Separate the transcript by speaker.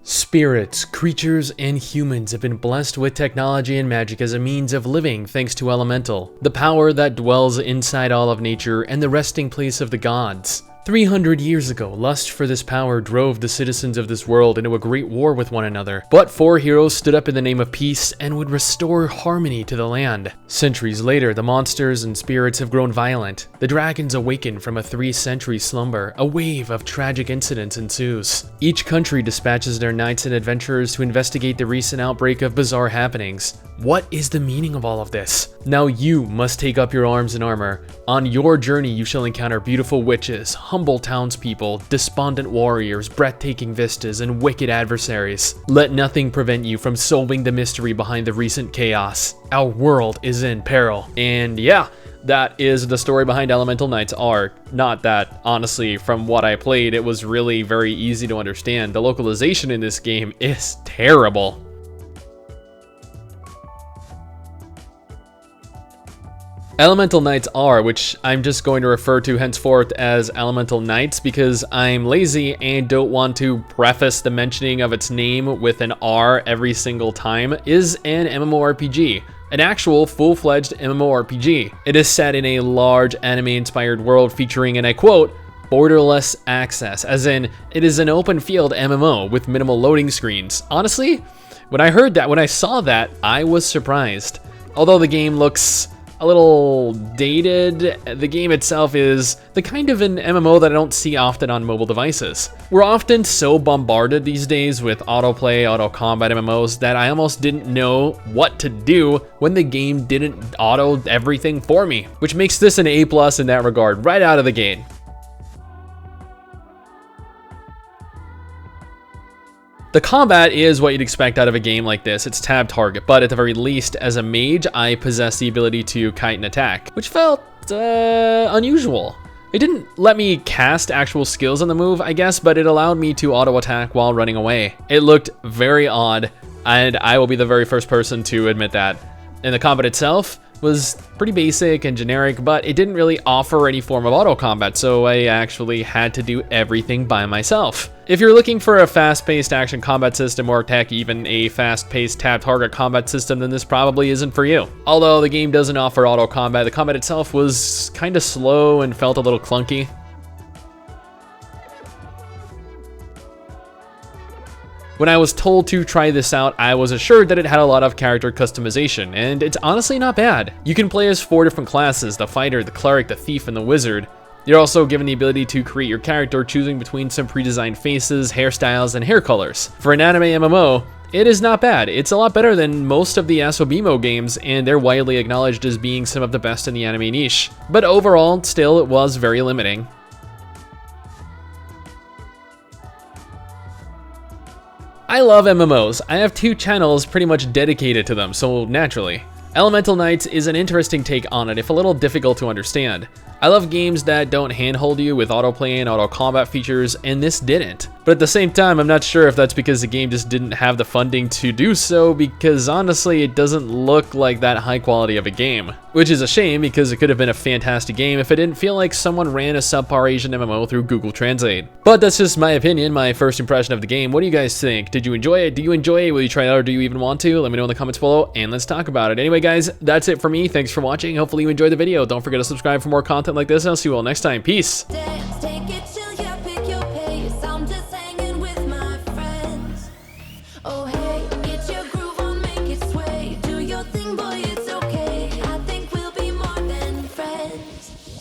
Speaker 1: Spirits, creatures, and humans have been blessed with technology and magic as a means of living thanks to Elemental, the power that dwells inside all of nature and the resting place of the gods. 300 years ago, lust for this power drove the citizens of this world into a great war with one another, but four heroes stood up in the name of peace and would restore harmony to the land. Centuries later, the monsters and spirits have grown violent. The dragons awaken from a 3-century slumber. A wave of tragic incidents ensues. Each country dispatches their knights and adventurers to investigate the recent outbreak of bizarre happenings. What is the meaning of all of this? Now you must take up your arms and armor. On your journey, you shall encounter beautiful witches, humble townspeople, despondent warriors, breathtaking vistas, and wicked adversaries. Let nothing prevent you from solving the mystery behind the recent chaos. Our world is in peril. And yeah, that is the story behind Elemental Knights Arc. Not that, honestly, from what I played, it was really very easy to understand. The localization in this game is terrible. Elemental Knights are, which I'm just going to refer to henceforth as Elemental Knights because I'm lazy and don't want to preface the mentioning of its name with an R every single time, is an MMORPG. An actual full-fledged MMORPG. It is set in a large anime-inspired world featuring, and I quote, borderless access, as in, it is an open field MMO with minimal loading screens. Honestly, when I saw that, I was surprised. Although the game looks a little dated, the game itself is the kind of an MMO that I don't see often on mobile devices. We're often so bombarded these days with autoplay, auto-combat MMOs that I almost didn't know what to do when the game didn't auto everything for me, which makes this an A+ in that regard right out of the gate. The combat is what you'd expect out of a game like this. It's tab target, but at the very least, as a mage, I possess the ability to kite and attack, which felt unusual. It didn't let me cast actual skills on the move, I guess, but it allowed me to auto attack while running away. It looked very odd, and I will be the very first person to admit that. And the combat itself was pretty basic and generic, but it didn't really offer any form of auto combat, so I actually had to do everything by myself. If you're looking for a fast-paced action combat system, or heck, even a fast-paced tab target combat system, then this probably isn't for you. Although the game doesn't offer auto combat, the combat itself was kind of slow and felt a little clunky. When I was told to try this out, I was assured that it had a lot of character customization, and it's honestly not bad. You can play as 4 different classes: the fighter, the cleric, the thief, and the wizard. You're also given the ability to create your character, choosing between some pre-designed faces, hairstyles, and hair colors. For an anime MMO, it is not bad. It's a lot better than most of the Asobimo games, and they're widely acknowledged as being some of the best in the anime niche. But overall, still, it was very limiting. I love MMOs. I have 2 channels pretty much dedicated to them, so naturally. Elemental Knights is an interesting take on it, if a little difficult to understand. I love games that don't handhold you with autoplay and auto combat features, and this didn't. But at the same time, I'm not sure if that's because the game just didn't have the funding to do so, because honestly, it doesn't look like that high quality of a game. Which is a shame, because it could have been a fantastic game if it didn't feel like someone ran a subpar Asian MMO through Google Translate. But that's just my opinion, my first impression of the game. What do you guys think? Did you enjoy it? Do you enjoy it? Will you try it out, or do you even want to? Let me know in the comments below, and let's talk about it. Anyway guys, that's it for me. Thanks for watching. Hopefully you enjoyed the video. Don't forget to subscribe for more content like this, and I'll see you all next time. Peace!
Speaker 2: Oh hey, get your groove on, make it sway. Do your thing, boy, it's okay. I think we'll be more than friends.